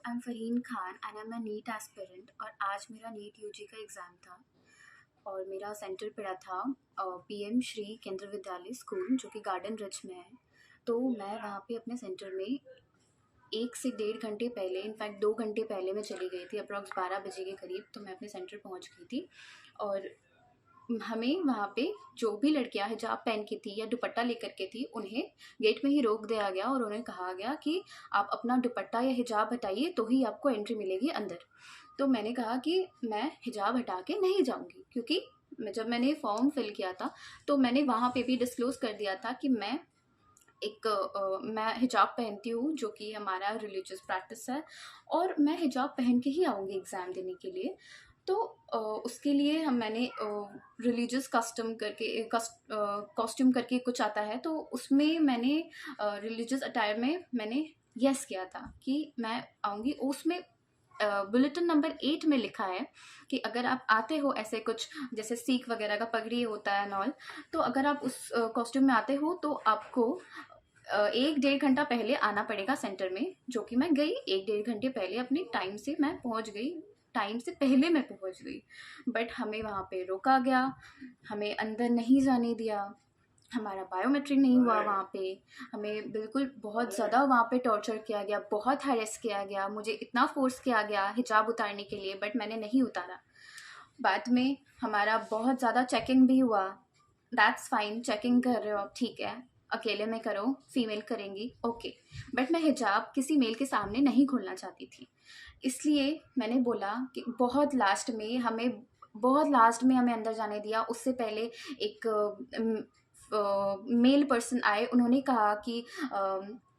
I am Farheen Khan and I am a NEET aspirant और आज मेरा नीट यूजी का एग्ज़ाम था और मेरा सेंटर पड़ा था पीएम श्री केंद्र विद्यालय स्कूल जो कि गार्डन रिच में है। तो मैं वहाँ पे अपने सेंटर में 1 से डेढ़ घंटे पहले, इनफैक्ट 2 घंटे पहले मैं चली गई थी। अप्रॉक्स 12 बजे के करीब तो मैं अपने सेंटर पहुँच गई थी और हमें वहाँ पे जो भी लड़कियां हिजाब पहन के थी या दुपट्टा लेकर के थी उन्हें गेट में ही रोक दिया गया और उन्हें कहा गया कि आप अपना दुपट्टा या हिजाब हटाइए तो ही आपको एंट्री मिलेगी अंदर। तो मैंने कहा कि मैं हिजाब हटा के नहीं जाऊँगी, क्योंकि जब मैंने फॉर्म फिल किया था तो मैंने वहाँ पे भी डिस्क्लोज़ कर दिया था कि मैं हिजाब पहनती हूँ, जो कि हमारा रिलीजियस प्रैक्टिस है, और मैं हिजाब पहन के ही आऊँगी एग्ज़ाम देने के लिए। तो उसके लिए मैंने रिलीजियस कॉस्ट्यूम करके कुछ आता है, तो उसमें मैंने रिलीजियस अटायर में मैंने येस किया था कि मैं आऊँगी। उसमें बुलेटिन नंबर 8 में लिखा है कि अगर आप आते हो ऐसे कुछ जैसे सिख वगैरह का पगड़ी होता है नॉल, तो अगर आप उस कॉस्ट्यूम में आते हो तो आपको 1 डेढ़ घंटा पहले आना पड़ेगा सेंटर में। जो कि मैं गई 1 डेढ़ घंटे पहले, अपने टाइम से मैं पहुंच गई, टाइम से पहले मैं पहुंच गई। बट हमें वहाँ पे रोका गया, हमें अंदर नहीं जाने दिया, हमारा बायोमेट्रिक नहीं हुआ वहाँ पे। हमें बिल्कुल बहुत ज़्यादा वहाँ पे टॉर्चर किया गया, बहुत हैरेस किया गया, मुझे इतना फोर्स किया गया हिजाब उतारने के लिए, बट मैंने नहीं उतारा। बाद में हमारा बहुत ज़्यादा चेकिंग भी हुआ। दैट्स फाइन, चेकिंग कर रहे हो आप, ठीक है, अकेले में करो, फीमेल करेंगी, ओके। बट मैं हिजाब किसी मेल के सामने नहीं खोलना चाहती थी, इसलिए मैंने बोला कि बहुत लास्ट में हमें अंदर जाने दिया। उससे पहले एक मेल पर्सन आए, उन्होंने कहा कि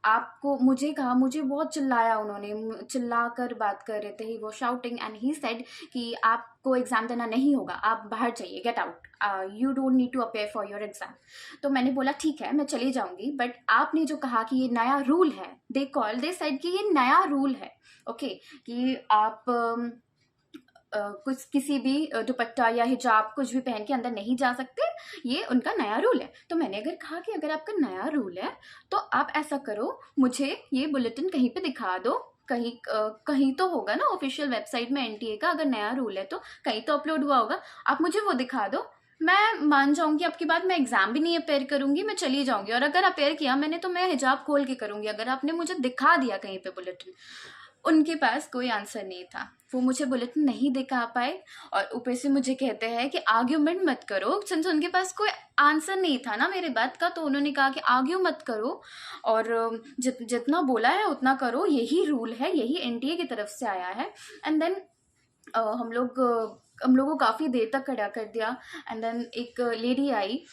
आपको, मुझे कहा, मुझे बहुत चिल्लाया, उन्होंने चिल्ला कर बात कर रहे थे, ही वो शाउटिंग एंड ही सेड कि आपको एग्ज़ाम देना नहीं होगा, आप बाहर जाइए, get out, you don't need to appear for your exam. तो मैंने बोला ठीक है, मैं चली जाऊंगी, बट आपने जो कहा कि ये नया रूल है, दे सेड कि ये नया रूल है, ओके, कि आप कुछ किसी भी दुपट्टा या हिजाब कुछ भी पहन के अंदर नहीं जा सकते, ये उनका नया रूल है। तो मैंने अगर कहा कि अगर आपका नया रूल है तो आप ऐसा करो, मुझे ये बुलेटिन कहीं पे दिखा दो, कहीं तो होगा ना ऑफिशियल वेबसाइट में एनटीए का, अगर नया रूल है तो कहीं तो अपलोड हुआ होगा, आप मुझे वो दिखा दो, मैं मान जाऊंगी आपकी बात, मैं एग्जाम भी नहीं अपेयर करूंगी, मैं चली जाऊंगी, और अगर अपेयर किया मैंने तो मैं हिजाब खोल के करूंगी, अगर आपने मुझे दिखा दिया कहीं पे बुलेटिन। उनके पास कोई आंसर नहीं था, वो मुझे बुलेटिन नहीं दिखा पाए, और ऊपर से मुझे कहते हैं कि आर्ग्यूमेंट मत करो, सिंस उनके पास कोई आंसर नहीं था ना मेरे बात का, तो उन्होंने कहा कि आर्ग्यू मत करो और जितना बोला है उतना करो, यही रूल है, यही एनटीए की तरफ से आया है। एंड देन हम लोगों को काफ़ी देर तक खड़ा कर दिया। एंड देन एक लेडी आई,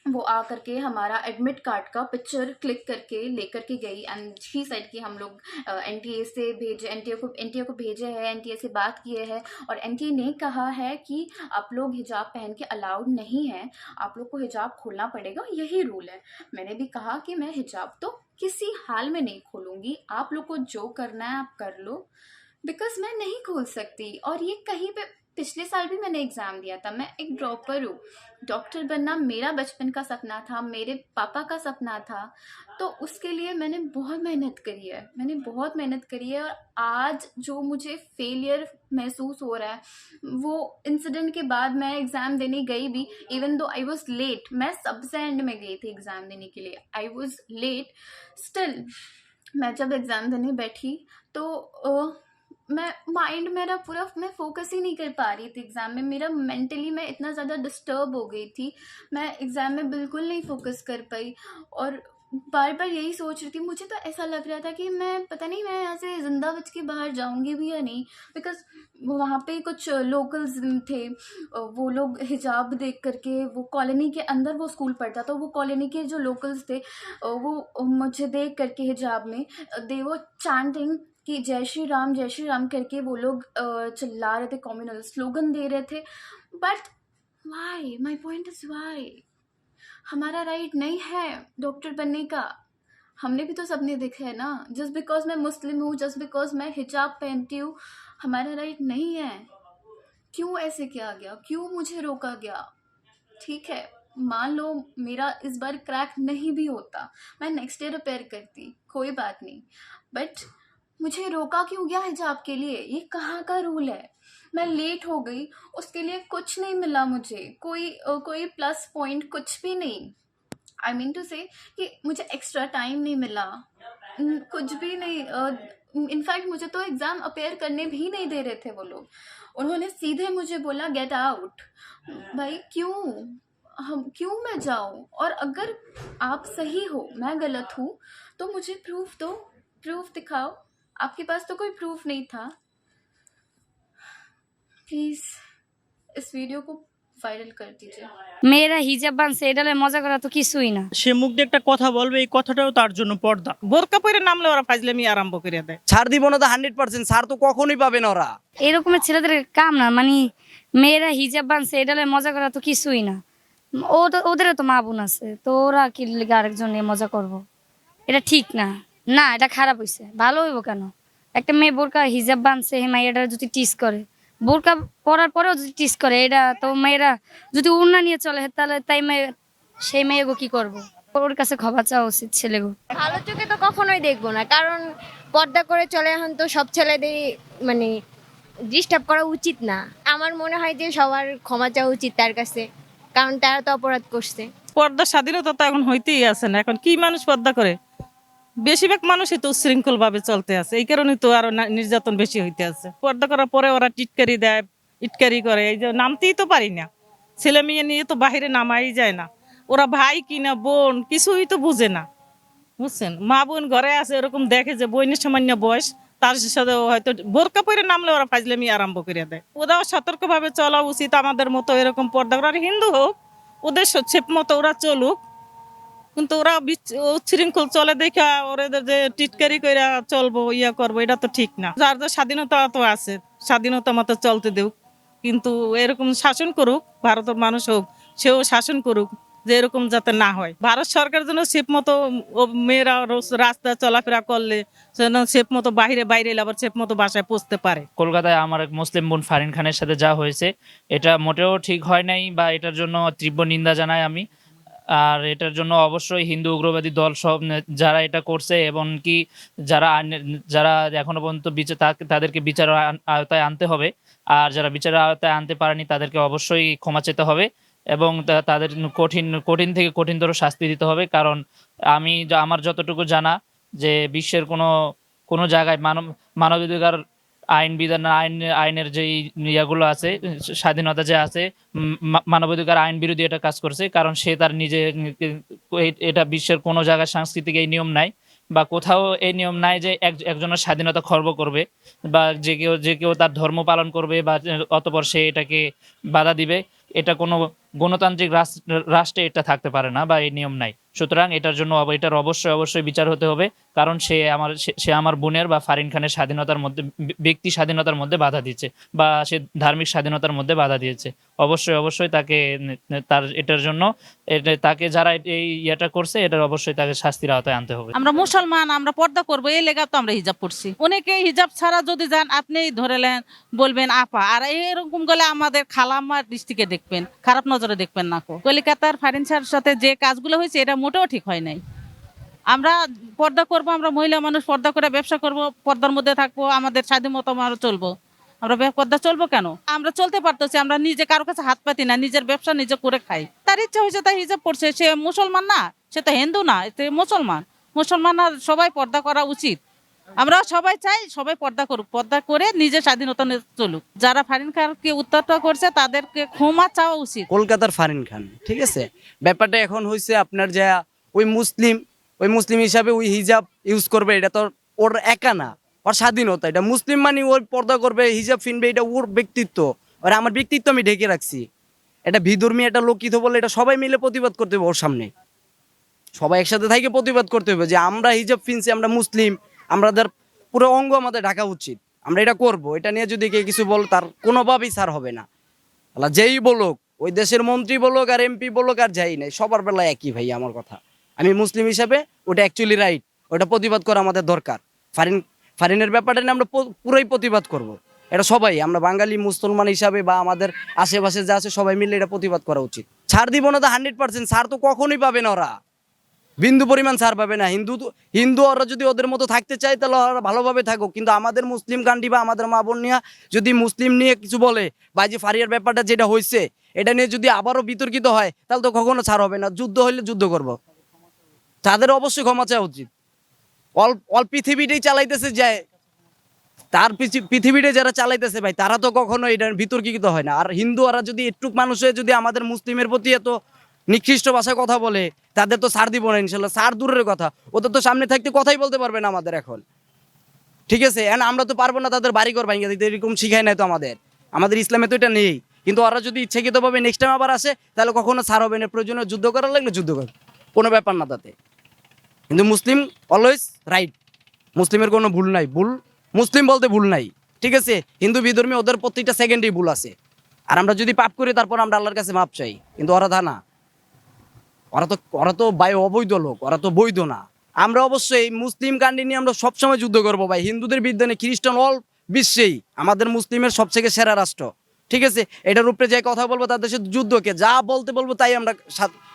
वो आ करके हमारा एडमिट कार्ड का पिक्चर क्लिक करके लेकर के गई, एंड शी सेड कि हम लोग एनटीए से भेजे, एनटीए को भेजे हैं, एनटीए से बात किए हैं, और एनटीए ने कहा है कि आप लोग हिजाब पहन के अलाउड नहीं है, आप लोग को हिजाब खोलना पड़ेगा, यही रूल है। मैंने भी कहा कि मैं हिजाब तो किसी हाल में नहीं खोलूँगी, आप लोग को जो करना है आप कर लो, बिकॉज मैं नहीं खोल सकती। और ये कहीं पे, पिछले साल भी मैंने एग्ज़ाम दिया था, मैं एक ड्रॉपर हूँ, डॉक्टर बनना मेरा बचपन का सपना था, मेरे पापा का सपना था, तो उसके लिए मैंने बहुत मेहनत करी है, और आज जो मुझे फेलियर महसूस हो रहा है, वो इंसिडेंट के बाद मैं एग्ज़ाम देने गई भी, even though I was late, मैं सबसे एंड में गई थी एग्ज़ाम देने के लिए, आई वॉज लेट, स्टिल मैं जब एग्ज़ाम देने बैठी तो मैं माइंड मेरा पूरा, मैं फोकस ही नहीं कर पा रही थी एग्ज़ाम में, मेरा मेंटली मैं इतना ज़्यादा डिस्टर्ब हो गई थी, मैं एग्ज़ाम में बिल्कुल नहीं फोकस कर पाई, और बार बार यही सोच रही थी, मुझे तो ऐसा लग रहा था कि मैं, पता नहीं, मैं यहाँ से जिंदा बच के बाहर जाऊंगी भी या नहीं, बिकॉज वहाँ पे कुछ लोकल्स थे, वो लोग हिजाब देख करके, वो कॉलोनी के अंदर वो स्कूल पढ़ता, तो वो कॉलोनी के जो लोकल्स थे, वो मुझे देख करके हिजाब में, दे वो चैंटिंग कि जय श्री राम करके वो लोग चिल्ला रहे थे, कम्युनल स्लोगन दे रहे थे। But why, my point is why, हमारा राइट नहीं है डॉक्टर बनने का, हमने भी तो सपने देखे है ना, जस्ट बिकॉज मैं मुस्लिम हूँ, जस्ट बिकॉज मैं हिजाब पहनती हूँ, हमारा राइट नहीं है। क्यों ऐसे किया गया, क्यों मुझे रोका गया? ठीक है, मान लो मेरा इस बार क्रैक नहीं भी होता, मैं नेक्स्ट ईयर रिपेयर करती, कोई बात नहीं, बट मुझे रोका क्यों गया हिजाब के लिए? ये कहाँ का रूल है? मैं लेट हो गई, उसके लिए कुछ नहीं मिला मुझे, कोई प्लस पॉइंट कुछ भी नहीं। आई मीन टू से कि मुझे एक्स्ट्रा टाइम नहीं मिला, कुछ भी नहीं। इनफैक्ट मुझे तो एग्ज़ाम अपेयर करने भी नहीं दे रहे थे वो लोग। उन्होंने सीधे मुझे बोला गेट आउट। भाई क्यों? हम क्यों मैं जाऊं? और अगर आप सही हो मैं गलत हूँ तो मुझे प्रूफ दो, प्रूफ दिखाओ। आपके पास तो कोई प्रूफ नहीं था। प्लीज़ इस वीडियो को वायरल कर दीजिए। মেয়েরা হিজাব বানছে এটালে মজা করা তো কিছুই না। সে মুখ দিয়ে একটা কথা বলবে, এই কথাটাও তার জন্য পর্দা। বোরকা পরে নামলে ওরা ফাজলামি আরম্ভ করে দেয়। ছাড় দিব না তো 100%, ছাড় তো কখনোই পাবে না ওরা। এরকমের ছেলেদের কাম না, মানে মেয়েরা হিজাব বানছে এটালে মজা করা তো কিছুই না। ওদেরও তো মা বোন আছে, তো ওরা কি লিগে আরেকজন নিয়ে মজা করব? এটা ঠিক না। না, এটা খারাপ হইছে। ভালো হইব কেন? একটা মেয়ে বোরকা হিজাব বানছে, হে মাইয়াটা যদি টিস করে, বোরকা পরার পরেও যদি টিস করে, এটা তো মেয়েরা যদি ওড়না নিয়ে চলে তাহলে তাই মেয়ে সেই মেয়েগো কি করব? ওর কাছে ক্ষমা চাওয়া উচিত ছেলেগো। ভালো চোখে তো কখনোই দেখবো না, কারণ পর্দা করে চলে এখন তো সব ছেলেদের মানে ডিস্টার্ব করা উচিত না। আমার মনে হয় যে সবার ক্ষমা চাওয়া উচিত তার কাছে, কারণ তারা তো অপরাধ করছে। পর্দার স্বাধীনতা তো এখন হইতেই আছে না। এখন কি মানুষ পর্দা করে? বেশিরভাগ মানুষই তো উচ্ছৃঙ্খল ভাবে চলতে আছে, এই কারণে তো আরো নির্যাতন বেশি হইতে আছে। পর্দা করার পরে ওরা টিটকারি দেয়, ইটকারি করে, এই যে নামতেই তো পারি না। ছেলে মেয়ে নিয়ে তো বাহিরে নামাই যায় না। ওরা ভাই কিনা বোন কিছুই তো বুঝে না, বুঝছেন? মা বোন ঘরে আছে, এরকম দেখে যে বইনের সামান্য বয়স, তার সাথে হয়তো বোরকা পরে নামলে ওরা ফাজলামি আরম্ভ করে দেয়। ওরাও সতর্ক ভাবে চলা উচিত, আমাদের মতো এরকম পর্দা করার। হিন্দু হোক, ওদের সেপ মতো ওরা চলুক, কিন্তু ওরা উচ্ছৃঙ্খল চলে দেখা ওরা যে টিটকারি করে চলবো, ইয়া করবো, এটা তো ঠিক না। যার যার স্বাধীনতা তো আছে, স্বাধীনতা মতো চলতে দেও, কিন্তু এরকম শাসন করুক, ভারতের মানুষ হোক সেও শাসন করুক, যে এরকম যাতে না হয়। ভারত সরকার যেন সেপ মতো মেয়েরা রাস্তা চলাফেরা করলে যেন সেপ মতো বাইরে বাইরে এলে আবার সেপ মতো বাসায় পৌঁছতে পারে। কলকাতায় আমার এক মুসলিম বোন ফারিন খানের সাথে যা হয়েছে, এটা মোটেও ঠিক হয় নাই, বা এটার জন্য তীব্র নিন্দা জানাই আমি। আর এটার জন্য অবশ্যই হিন্দু উগ্রবাদী দল সব যারা এটা করছে, এবং কি যারা এখনো পর্যন্ত তাদেরকে বিচার আওতায় আনতে হবে। আর যারা বিচারের আওতায় আনতে পারেনি তাদেরকে অবশ্যই ক্ষমা চেতে হবে, এবং তাদের কঠিন থেকে কঠিনতর শাস্তি দিতে হবে। কারণ আমার যতটুকু জানা, যে বিশ্বের কোনো জায়গায় মানবাধিকার আইনের যে ইয়াগুলো আছে, স্বাধীনতা যে আছে, মানবাধিকার আইন বিরোধী এটা কাজ করছে। কারণ সে তার নিজে, এটা বিশ্বের কোনো জায়গায় সাংস্কৃতিক এই নিয়ম নাই, বা কোথাও এই নিয়ম নাই যে একজনের স্বাধীনতা খর্ব করবে, বা যে কেউ তার ধর্ম পালন করবে, বা অতপর সে এটাকে বাধা দিবে। এটা কোনো গণতান্ত্রিক রাষ্ট্রে এটা থাকতে পারে না, বা এই নিয়ম নাই। সুতরাং এটার অবশ্যই বিচার হতে হবে। কারণ সে আমার বোনের বা ফারিন খানের স্বাধীনতার মধ্যে, ব্যক্তি স্বাধীনতার মধ্যে বাধা দিচ্ছে, বা সে ধার্মিক স্বাধীনতার মধ্যে বাধা দিয়েছে। অবশ্যই তাকে এটার জন্য তাকে যারা এই ইয়েটা করছে, এটার অবশ্যই তাকে শাস্তির আওতায় আনতে হবে। আমরা মুসলমান, আমরা পর্দা করবো, এই লেগা তো আমরা হিজাব পড়ছি। অনেকে হিজাব ছাড়া যদি যান, আপনি ধরেলেন বলবেন আপা, আর এরকম গেলে আমাদের খালাম্মার দৃষ্টিকে দেখবেন, খারাপ নজরে দেখবেন না। কলিকাতার ফারিন স্যারের সাথে যে কাজগুলো হয়েছে এটা মোটেও ঠিক হয় নাই। আমরা পর্দা করব, আমরা মহিলা মানুষ পর্দা করে ব্যবসা করব, পর্দার মধ্যে থাকবো, আমাদের স্বাধীন মতো আমরা চলবো। আমরা পর্দা চলবো কেন? আমরা চলতে পারতেছি, আমরা নিজে কারো কাছে হাত পাতি না, নিজের ব্যবসা নিজে করে খাই। তার ইচ্ছা হয়েছে তাই হিজাব পড়ছে। সে মুসলমান না, সে তো হিন্দু না, সে মুসলমান না। সবাই পর্দা করা উচিত। আমরা সবাই চাই সবাই পর্দা করুক, পর্দা করে নিজের স্বাধীনতা নিয়ে চলুক। যারা ফারিন খানকে উত্তরটা করছে তাদেরকে ক্ষমা চাওয়া উচিত। কলকাতার ফারিন খান, ঠিক আছে? ব্যাপারটা এখন হয়েছে আপনার যে ওই মুসলিম হিসাবে ওই হিজাব ইউজ করবে, এটা তো ওর একা না, ওর স্বাধীনতা। এটা মুসলিম মানে ওর পর্দা করবে, হিজাব ফিনবে, এটা ওর ব্যক্তিত্ব। আর আমার ব্যক্তিত্ব আমি ঢেকে রাখছি। এটা বিধর্মী, এটা লোকিত বলে, এটা সবাই মিলে প্রতিবাদ করতে হবে ওর সামনে। সবাই একসাথে থেকে প্রতিবাদ করতে হবে যে আমরা হিজাব ফিনছি, আমরা মুসলিম, আমাদের পুরো অঙ্গ আমাদের ঢাকা উচিত। আমরা এটা করব। এটা নিয়ে যদি কেউ কিছু বল, তার কোনোভাবেই ছাড় হবে না। আল্লাহ যেই বলুক, ওই দেশের মন্ত্রী বলুক আর এমপি বলুক আর যাই নাই, সবার বেলায় একই ভাই আমার কথা। আমি মুসলিম হিসাবে ওটা অ্যাকচুয়ালি রাইট, ওটা প্রতিবাদ করা আমাদের দরকার। ফারিনের ব্যাপারটা নিয়ে আমরা পুরোই প্রতিবাদ করব। এটা সবাই, আমরা বাঙালি মুসলমান হিসাবে বা আমাদের আশেপাশে যা আছে সবাই মিলে এটা প্রতিবাদ করা উচিত। ছাড় দিব না তো 100%, ছাড় তো কখনোই পাবে না ওরা। বিন্দু পরিমাণ ছাড় পাবে না। হিন্দু ওরা যদি ওদের মতো থাকতে চায় তাহলে ওরা ভালোভাবে থাকুক, কিন্তু আমাদের মুসলিম কান্ট্রি বা আমাদের মা বোন নিয়ে যদি মুসলিম নিয়ে কিছু বলে বা যে ফারিয়ার ব্যাপারটা যেটা হয়েছে এটা নিয়ে যদি আবারও বিতর্কিত হয় তাহলে তো কখনো ছাড় হবে না। যুদ্ধ হইলে যুদ্ধ করব, তাদের অবশ্যই ক্ষমা চাওয়া উচিত। অল পৃথিবীটাই চালাইতেছে যায়, তার পৃথিবীটা যারা চালাইতেছে ভাই তারা তো কখনো এটা বিতর্কিত হয় না। আর হিন্দু ওরা যদি একটু মানুষে যদি আমাদের মুসলিমের প্রতি এত নিকৃষ্ট ভাষায় কথা বলে তাদের তো ছাড় দিব না ইনশাল্লাহ। ছাড় দূরের কথা, ওদের তো সামনে থাকতে কথাই বলতে পারবে না আমাদের এখন, ঠিক আছে। আমরা তো পারবো না তাদের বাড়িঘর ভাঙিয়ে দিতে, এরকম শিখায় নাই তো আমাদের ইসলামে তো এটা নেই। কিন্তু ওরা যদি ইচ্ছাকৃতভাবে নেক্সট টাইম আবার আসে তাহলে কখনো ছাড় হবে না। প্রয়োজনে যুদ্ধ করার লাগলে যুদ্ধ করবে, কোনো ব্যাপার না তাতে। কিন্তু মুসলিম অলওয়েজ রাইট, মুসলিমের কোনো ভুল নাই, মুসলিম বলতে ভুল নাই, ঠিক আছে। হিন্দু বিধর্মী ওদের প্রত্যেকটা সেকেন্ডেই ভুল আছে। আর আমরা যদি পাপ করি তারপর আমরা আল্লাহর কাছে মাপ চাই, কিন্তু ওরা তা না, ওরা তো ভাই অবৈধ লোক, ওরা তো বৈধ না। আমরা অবশ্যই মুসলিম কান্ট্রি নিয়ে আমরা সবসময় যুদ্ধ করবো ভাই। হিন্দুদের বিরুদ্ধে নেই, খ্রিস্টান অল বিশ্বেই আমাদের মুসলিমের সবথেকে সেরা রাষ্ট্র, ঠিক আছে। এটার উপরে যে কথা বলবো তাদের সাথে যুদ্ধকে যা বলতে বলবো তাই আমরা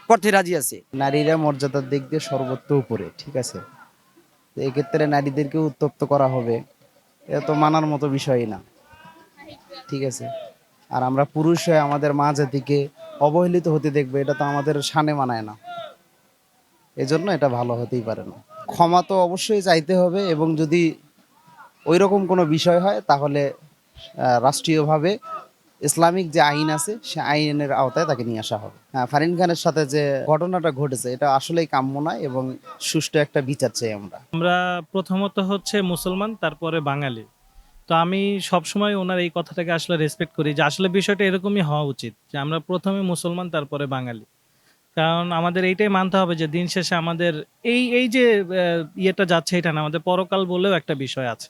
করতে রাজি আছি। নারীরা মর্যাদার দিক দিয়ে সর্বোচ্চ উপরে, ঠিক আছে। তো এক্ষেত্রে নারীদেরকে উত্তপ্ত করা হবে, এটা তো মানার মতো বিষয়ই না, ঠিক আছে। আর আমরা পুরুষ হয়ে আমাদের মা জাতিকে অবহেলিত হতে দেখবে, এটা তো আমাদের শানে মানায় না। এজন্য এটা ভালো হতেই পারে না। ক্ষমা তো অবশ্যই চাইতে হবে, এবং যদি ওই রকম কোনো বিষয় হয় তাহলে রাষ্ট্রীয়ভাবে ইসলামিক যে আইন আছে সে আইনের আওতায় তাকে নিয়ে আসা হবে। ফারিন খানের সাথে যে ঘটনাটা ঘটেছে এটা আসলেই কাম্য নয়, এবং সুষ্ঠু একটা বিচার চাই আমরা। প্রথমত হচ্ছে মুসলমান, তারপরে বাঙালি। তো আমি সবসময় ওনার এই কথাটাকে আসলে রেসপেক্ট করি যে আসলে বিষয়টা এরকমই হওয়া উচিত, যে আমরা প্রথমে মুসলমান তারপরে বাঙালি। কারণ আমাদের এইটাই মানতে হবে যে দিন শেষে আমাদের এই যে ইয়েটা যাচ্ছে এটা না, আমাদের পরকাল বলেও একটা বিষয় আছে।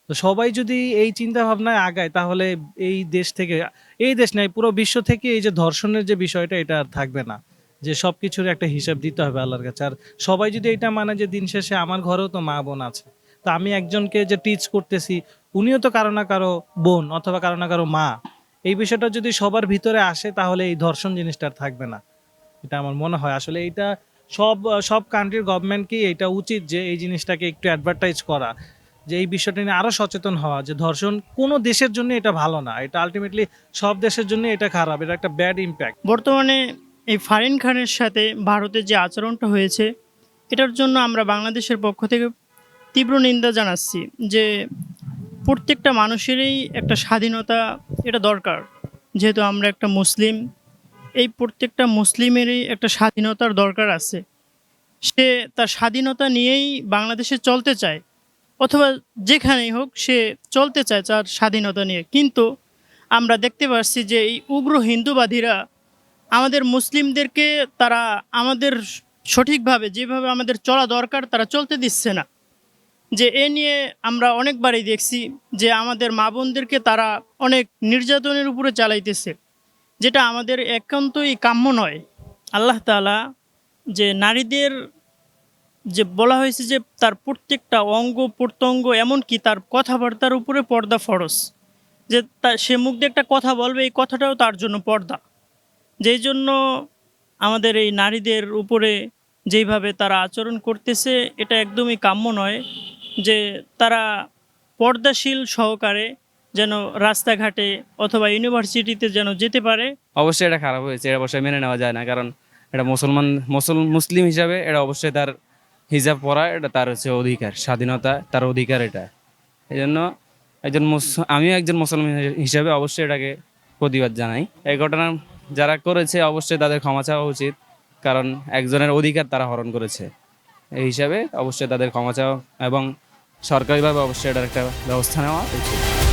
তো সবাই যদি এই চিন্তা ভাবনায় আগায় তাহলে এই দেশ নয় পুরো বিশ্ব থেকে এই যে ধর্ষণের যে বিষয়টা এটা আর থাকবে না, যে সবকিছুর একটা হিসাব দিতে হবে আল্লাহর কাছে। আর সবাই যদি এটা মানে যে দিন শেষে আমার ঘরেও তো মা বোন আছে, তো আমি একজনকে যে টিচ করতেছি উনিও তো কারো না কারো বোন অথবা কারো না কারো মা। এই বিষয়টা যদি সবার ভিতরে আসে তাহলে এই ধর্ষণ জিনিসটা আর থাকবে না, এটা আমার মনে হয়। আসলে এইটা সব কান্ট্রির গভর্নমেন্টকেই এটা উচিত যে এই জিনিসটাকে একটু অ্যাডভার্টাইজ করা, যে এই বিষয়টা নিয়ে আরো সচেতন হওয়া, যে ধর্ষণ কোনো দেশের জন্য এটা ভালো না, এটা আলটিমেটলি সব দেশের জন্য এটা খারাপ, এটা একটা ব্যাড ইম্প্যাক্ট। বর্তমানে এই ফারিন খানের সাথে ভারতের যে আচরণটা হয়েছে এটার জন্য আমরা বাংলাদেশের পক্ষ থেকে তীব্র নিন্দা জানাচ্ছি। যে প্রত্যেকটা মানুষেরই একটা স্বাধীনতা এটা দরকার, যেহেতু আমরা একটা মুসলিম, এই প্রত্যেকটা মুসলিমেরই একটা স্বাধীনতার দরকার আছে। সে তার স্বাধীনতা নিয়েই বাংলাদেশে চলতে চায়, অথবা যেখানেই হোক সে চলতে চায় তার স্বাধীনতা নিয়ে। কিন্তু আমরা দেখতে পাচ্ছি যে এই উগ্র হিন্দুবাদীরা আমাদের মুসলিমদেরকে তারা আমাদের সঠিকভাবে যেভাবে আমাদের চলা দরকার তারা চলতে দিচ্ছে না। যে এ নিয়ে আমরা অনেকবারই দেখছি যে আমাদের মা বোনদেরকে তারা অনেক নির্যাতনের উপরে চালাইতেছে, যেটা আমাদের একান্তই কাম্য নয়। আল্লাহ তাআলা যে নারীদের যে বলা হয়েছে যে তার প্রত্যেকটা অঙ্গ প্রত্যঙ্গ এমনকি তার কথাবার্তার উপরে পর্দা ফরজ, যে সে মুখ দিয়ে একটা কথা বলবে এই কথাটাও তার জন্য পর্দা। যেই জন্য আমাদের এই নারীদের উপরে যেইভাবে তারা আচরণ করতেছে এটা একদমই কাম্য নয়। যে তারা পর্দাশীল সহকারে যেন রাস্তাঘাটে অথবা ইউনিভার্সিটিতে যেন যেতে পারে। অবশ্যই এটা খারাপ হয়েছে, এটা অবশ্যই মেনে নেওয়া যায় না। কারণ এটা মুসলিম হিসাবে এটা অবশ্যই তার হিজাব পরা এটা তার হচ্ছে অধিকার, স্বাধীনতা তার অধিকার এটা। এই জন্য আমিও একজন মুসলমান হিসাবে অবশ্যই এটাকে প্রতিবাদ জানাই। এই ঘটনা যারা করেছে অবশ্যই তাদের ক্ষমা চাওয়া উচিত, কারণ একজনের অধিকার তারা হরণ করেছে। এই হিসাবে অবশ্যই তাদের ক্ষমা চাওয়া এবং সরকারিভাবে অবশ্যই এটার একটা ব্যবস্থা নেওয়া উচিত।